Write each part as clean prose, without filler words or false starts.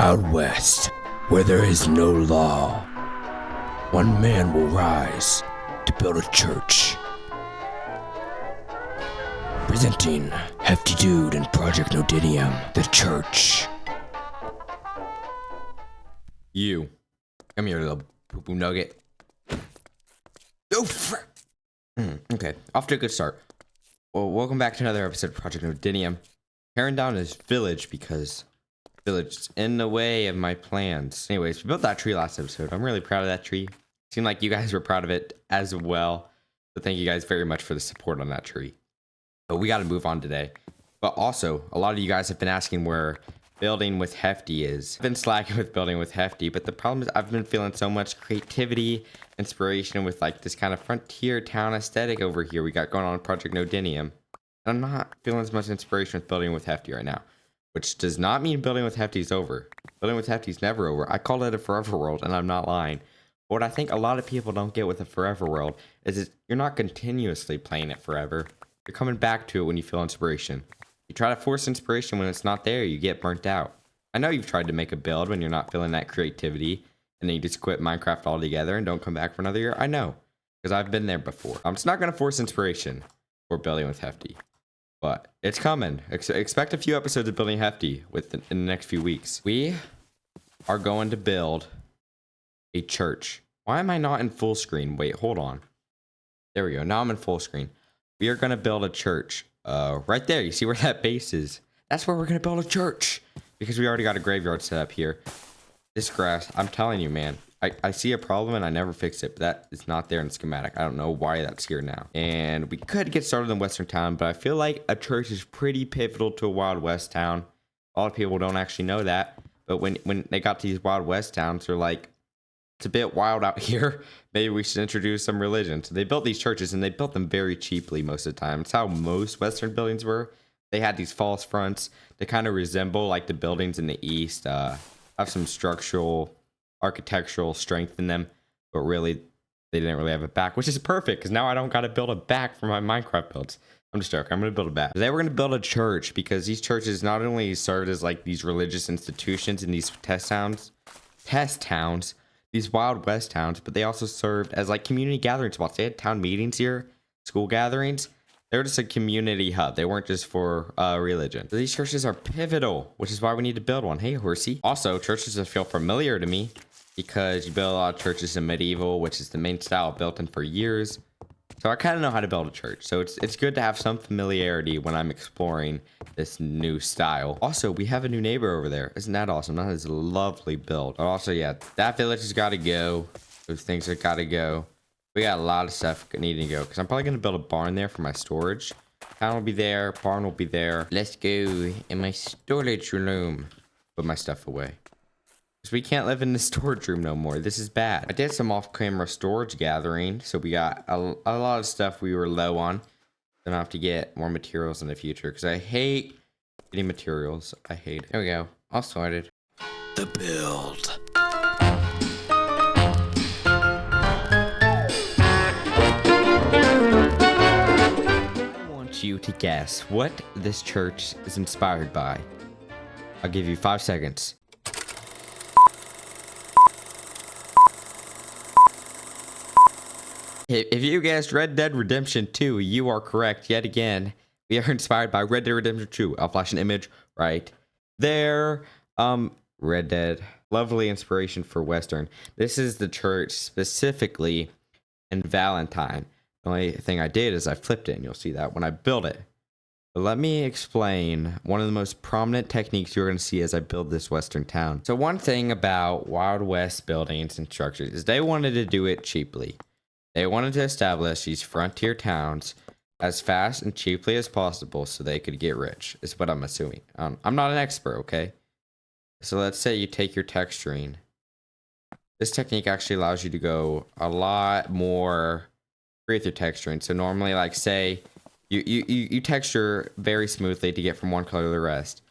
Wild West, where there is no law, one man will rise to build a church. Presenting Hefty Dude and Project Nodenium, the church. You. Come here, little poo-poo nugget. Oh, frick. Okay, off to a good start. Well, welcome back to another episode of Project Nodenium. Tearing down this village because village is in the way of my plans. Anyways, we built that tree last episode. I'm really proud of that tree. Seemed like you guys were proud of it as well. So thank you guys very much for the support on that tree. But we got to move on today. But also, a lot of you guys have been asking where building with Hefty is. I've been slacking with building with Hefty, but the problem is I've been feeling so much creativity, inspiration with like this kind of frontier town aesthetic over here we got going on in Project Nodenium. And I'm not feeling as much inspiration with building with Hefty right now, which does not mean building with Hefty is over. Building with Hefty is never over. I call it a forever world, and I'm not lying. But what I think a lot of people don't get with a forever world is you're not continuously playing it forever. You're coming back to it when you feel inspiration. You try to force inspiration when it's not there, you get burnt out. I know you've tried to make a build when you're not feeling that creativity, and then you just quit Minecraft altogether and don't come back for another year. I know, because I've been there before. I'm just not going to force inspiration for building with Hefty, but it's coming. Expect a few episodes of building Hefty in the next few weeks. We are going to build a church. Why am I not in full screen? Wait, hold on. There we go. Now I'm in full screen. We are going to build a church. Right there, you see where that base is? That's where we're gonna build a church because we already got a graveyard set up here. This grass, I'm telling you, man, I see a problem and I never fixed it, but that is not there in the schematic. I don't know why that's here now. And we could get started in Western Town, but I feel like a church is pretty pivotal to a Wild West town. A lot of people don't actually know that, but when they got to these Wild West towns, they're like, it's a bit wild out here. Maybe we should introduce some religion. So they built these churches, and they built them very cheaply most of the time. It's how most Western buildings were. They had these false fronts to kind of resemble like the buildings in the East, have some structural, architectural strength in them, but really they didn't really have a back, which is perfect because now I don't got to build a back for my Minecraft builds. I'm just joking. I'm going to build a back. Today we're going to build a church because these churches not only served as like these religious institutions in these test towns, these Wild West towns, but they also served as like community gathering spots. They had town meetings here, school gatherings. They were just a community hub. They weren't just for religion. So these churches are pivotal, which is why we need to build one. Hey, horsey. Also, churches that feel familiar to me because you build a lot of churches in medieval, which is the main style built in for years. So I kind of know how to build a church. So it's good to have some familiarity when I'm exploring this new style. Also, we have a new neighbor over there. Isn't that awesome? That is a lovely build. But also, yeah, that village has got to go. Those things have got to go. We got a lot of stuff needing to go because I'm probably going to build a barn there for my storage. Town will be there. Barn will be there. Let's go in my storage room. Put my stuff away. Because we can't live in the storage room no more. This is bad. I did some off-camera storage gathering, so we got a lot of stuff we were low on. Gonna have to get more materials in the future, because I hate getting materials. I hate it. There we go. All sorted. The build. I want you to guess what this church is inspired by. I'll give you 5 seconds. If you guessed Red Dead Redemption 2, you are correct yet again. We are inspired by Red Dead Redemption 2. I'll flash an image right there. Red Dead. Lovely inspiration for Western. This is the church specifically in Valentine. The only thing I did is I flipped it, and you'll see that when I build it. But let me explain one of the most prominent techniques you're going to see as I build this Western town. So one thing about Wild West buildings and structures is they wanted to do it cheaply. They wanted to establish these frontier towns as fast and cheaply as possible so they could get rich, is what I'm assuming. I'm not an expert, okay? So let's say you take your texturing. This technique actually allows you to go a lot more free with your texturing. So normally, like say, you texture very smoothly to get from one color to the rest.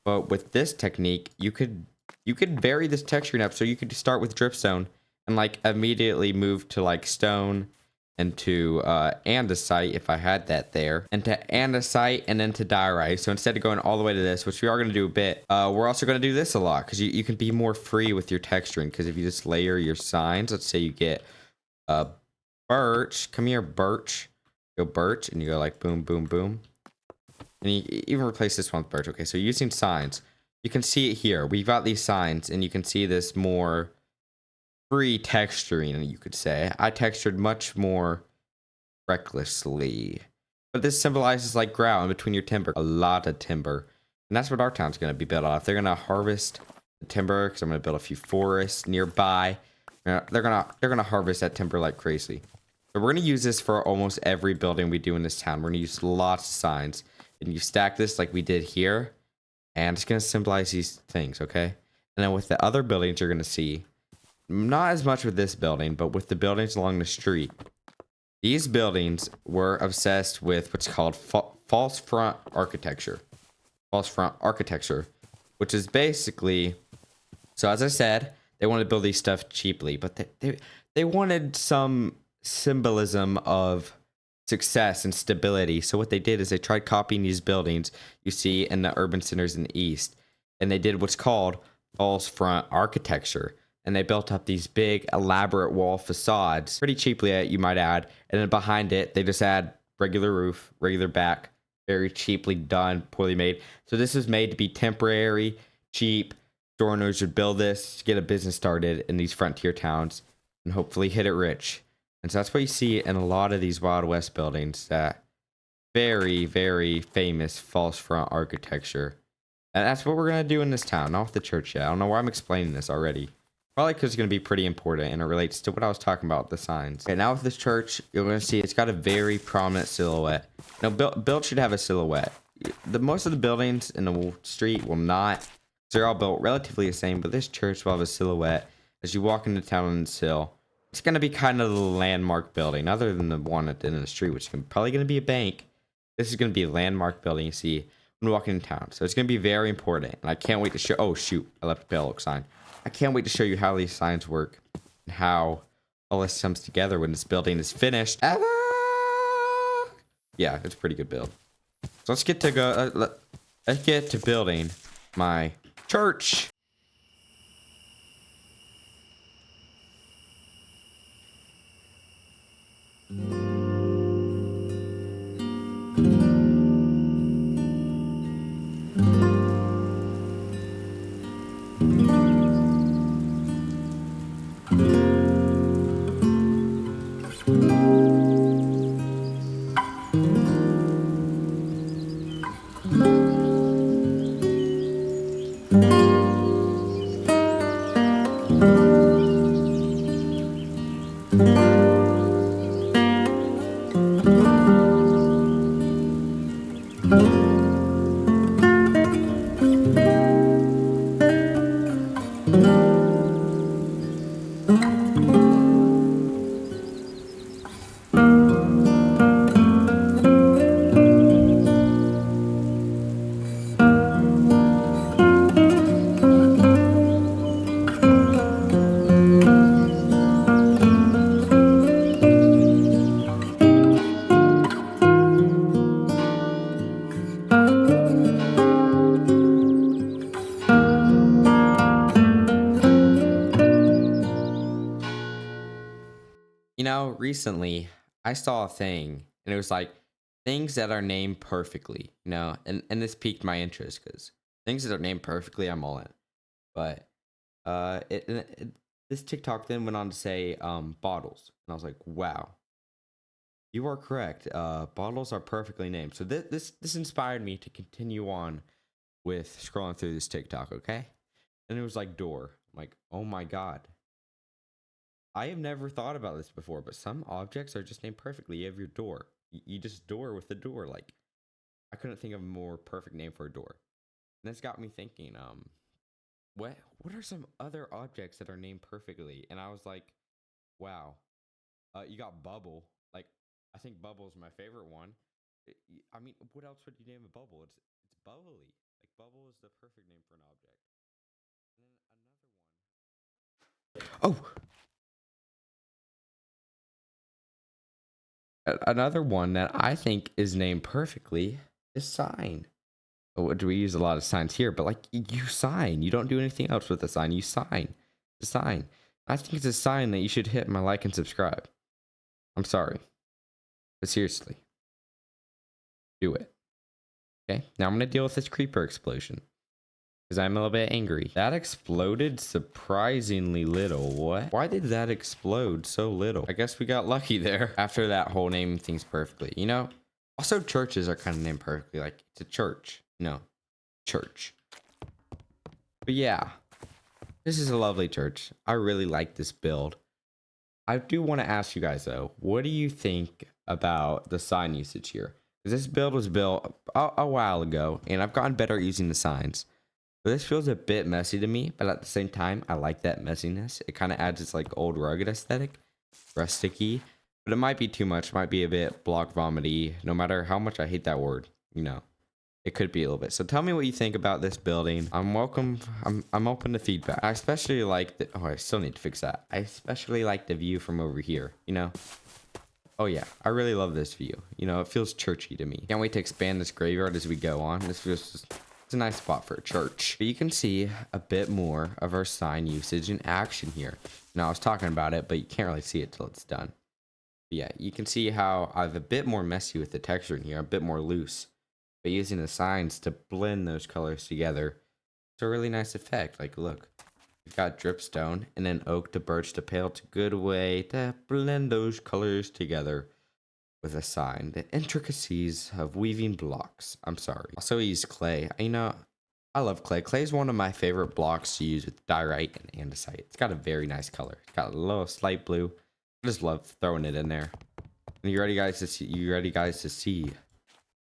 But with this technique, you could vary this texturing up so you could start with dripstone and like immediately move to like stone and to andesite if I had that there, and to andesite, and then to diorite. So instead of going all the way to this, which we are going to do a bit, we're also going to do this a lot because you can be more free with your texturing. Because if you just layer your signs, let's say you get birch, come here, birch, go birch, and you go like boom, boom, boom. And you even replace this one with birch. Okay, so using signs, you can see it here. We've got these signs, and you can see this more free texturing, you could say. I textured much more recklessly. But this symbolizes like ground between your timber. A lot of timber. And that's what our town's going to be built off. They're going to harvest the timber because I'm going to build a few forests nearby. They're gonna harvest that timber like crazy. So we're going to use this for almost every building we do in this town. We're going to use lots of signs. And you stack this like we did here. And it's going to symbolize these things, okay? And then with the other buildings you're going to see, not as much with this building, but with the buildings along the street, these buildings were obsessed with what's called false front architecture. False front architecture, which is basically, so as I said, they wanted to build these stuff cheaply, but they wanted some symbolism of success and stability. So what they did is they tried copying these buildings you see in the urban centers in the east, and they did what's called false front architecture. And they built up these big elaborate wall facades pretty cheaply, you might add, and then behind it they just add regular roof, regular back, very cheaply done, poorly made. So this was made to be temporary, cheap. Store owners would build this to get a business started in these frontier towns and hopefully hit it rich. And so that's what you see in a lot of these Wild West buildings, that very, very famous false front architecture. And that's what we're going to do in this town, not with the church yet. I don't know why I'm explaining this already. Probably because it's going to be pretty important and it relates to what I was talking about, the signs. Okay, now with this church, you're going to see it's got a very prominent silhouette. Now, built should have a silhouette. Most of the buildings in the street will not. They're all built relatively the same, but this church will have a silhouette as you walk into town on this hill. It's going to be kind of the landmark building, other than the one at the end of the street, which is probably going to be a bank. This is going to be a landmark building you see when walking in town. So it's going to be very important. And I can't wait to show. Oh, shoot. I left a pale oak sign. I can't wait to show you how these signs work and how all this comes together when this building is finished. Yeah, it's a pretty good build. So let's get to let's get to building my church. You know, recently I saw a thing and it was like things that are named perfectly, you know, and this piqued my interest because things that are named perfectly, I'm all in. But this TikTok then went on to say bottles, and I was like, wow, you are correct. Bottles are perfectly named. So this inspired me to continue on with scrolling through this TikTok, okay? And it was like door. I'm like, oh my god. I have never thought about this before, but some objects are just named perfectly. You have your door. You just door with the door. Like, I couldn't think of a more perfect name for a door. And this got me thinking, what are some other objects that are named perfectly? And I was like, wow. You got bubble. Like, I think bubble is my favorite one. I mean, what else would you name a bubble? It's bubbly. Like, bubble is the perfect name for an object. And then another one. Oh, Another one that I think is named perfectly is sign. Oh, do we use a lot of signs here? But like you sign, you don't do anything else with the sign. You sign, the sign. I think it's a sign that you should hit my like and subscribe. I'm sorry, but seriously, do it. Okay, now I'm gonna deal with this creeper explosion because I'm a little bit angry. That exploded surprisingly little. What? Why did that explode so little? I guess we got lucky there. After that whole name things perfectly, you know. Also, churches are kind of named perfectly. Like it's a church, no, church. But yeah, this is a lovely church. I really like this build. I do want to ask you guys though, what do you think about the sign usage here? Because this build was built a while ago, and I've gotten better at using the signs. But this feels a bit messy to me, but at the same time, I like that messiness. It kind of adds this like old rugged aesthetic, rusticy. But it might be too much. It might be a bit block vomity. No matter how much I hate that word, you know. It could be a little bit. So tell me what you think about this building. I'm welcome. I'm open to feedback. I especially like the, oh, I still need to fix that. I especially like the view from over here, you know? Oh yeah, I really love this view. You know, it feels churchy to me. Can't wait to expand this graveyard as we go on. This feels just, it's a nice spot for a church. But you can see a bit more of our sign usage in action here. Now I was talking about it, but you can't really see it till it's done. But yeah, you can see how I'm a bit more messy with the texture in here, a bit more loose. But using the signs to blend those colors together, it's a really nice effect. Like, look, we've got dripstone and then oak to birch to pale. It's a good way to blend those colors together with a sign. The intricacies of weaving blocks. I'm sorry. Also, I use clay. You know, I love clay. Clay is one of my favorite blocks to use with diorite and andesite. It's got a very nice color. It's got a little slight blue. I just love throwing it in there. And you ready, guys, to see? You ready, guys, to see?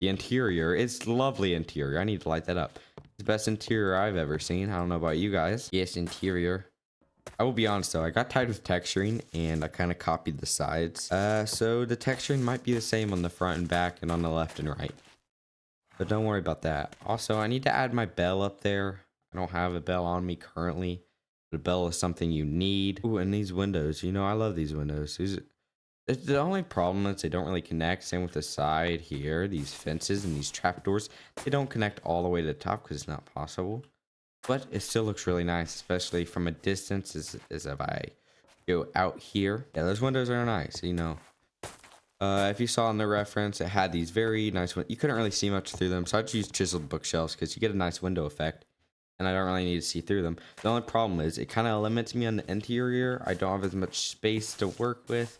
The interior, it's lovely interior. I need to light that up. It's the best interior I've ever seen. I don't know about you guys. Yes, interior. I will be honest though, I got tired with texturing and I kind of copied the sides. So the texturing might be the same on the front and back and on the left and right. But don't worry about that. Also, I need to add my bell up there. I don't have a bell on me currently. But a bell is something you need. Ooh, and these windows. You know, I love these windows. The only problem is they don't really connect. Same with the side here. These fences and these trapdoors, they don't connect all the way to the top because it's not possible. But it still looks really nice, especially from a distance as if I go out here. Yeah, those windows are nice, you know. If you saw in the reference, it had these very nice ones. You couldn't really see much through them, so I just used chiseled bookshelves because you get a nice window effect. And I don't really need to see through them. The only problem is it kind of limits me on the interior. I don't have as much space to work with.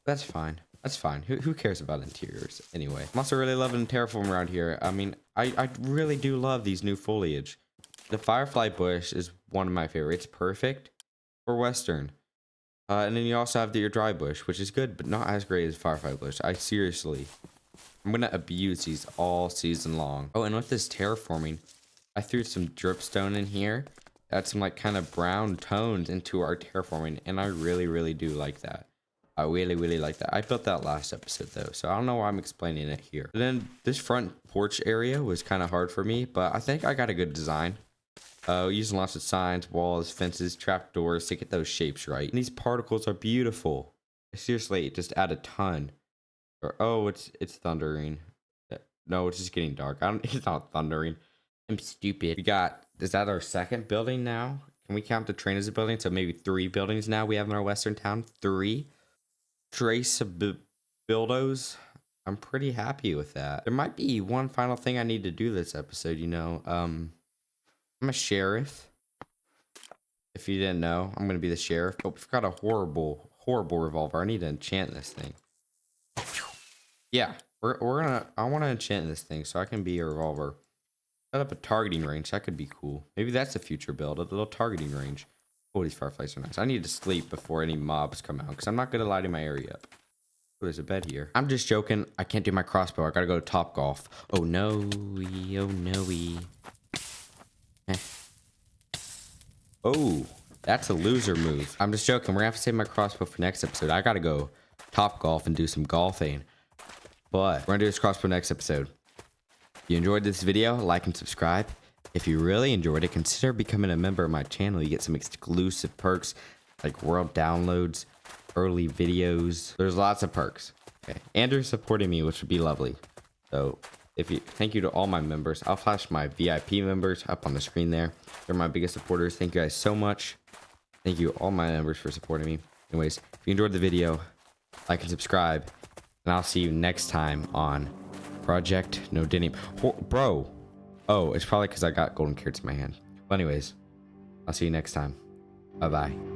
That's fine. That's fine. Who cares about interiors anyway? I'm also really loving terraform around here. I mean, I really do love these new foliage. The firefly bush is one of my favorites. Perfect for western. And then you also have your dry bush, which is good, but not as great as firefly bush. I'm gonna abuse these all season long. Oh, and with this terraforming, I threw some dripstone in here. Add some like kind of brown tones into our terraforming, and I really do like that. I really like that. I built that last episode though, so I don't know why I'm explaining it here. But then this front porch area was kind of hard for me, but I think I got a good design. Using lots of signs, walls, fences, trapdoors to get those shapes right. And these particles are beautiful. Seriously, just add a ton. Or oh, it's thundering. No, it's just getting dark. It's not thundering. I'm stupid. We got, is that our second building now? Can we count the train as a building? So maybe 3 buildings now we have in our western town. 3. Trace buildos. I'm pretty happy with that. There might be one final thing I need to do this episode, you know. I'm a sheriff. If you didn't know, I'm gonna be the sheriff. But we've got a horrible revolver. I need to enchant this thing. Yeah, I want to enchant this thing so I can be a revolver. Set up a targeting range. That could be cool. Maybe that's a future build. A little targeting range. Oh, these fireflies are nice. I need to sleep before any mobs come out because I'm not gonna lighting my area up. Oh, there's a bed here. I'm just joking. I can't do my crossbow. I gotta go to Top Golf. Oh no, oh no. Oh, that's a loser move. I'm just joking. We're gonna have to save my crossbow for next episode. I gotta go Top Golf and do some golfing. But we're gonna do this crossbow next episode. If you enjoyed this video, like and subscribe. If you really enjoyed it, consider becoming a member of my channel. You get some exclusive perks like world downloads, early videos. There's lots of perks. Okay. Andrew supporting me, which would be lovely. So thank you to all my members. I'll flash my VIP members up on the screen there. They're my biggest supporters. Thank you guys so much. Thank you all my members for supporting me. Anyways, if you enjoyed the video, like and subscribe, and I'll see you next time on Project Nodenium. Bro. Oh, it's probably because I got golden carrots in my hand. But anyways, I'll see you next time. Bye-bye.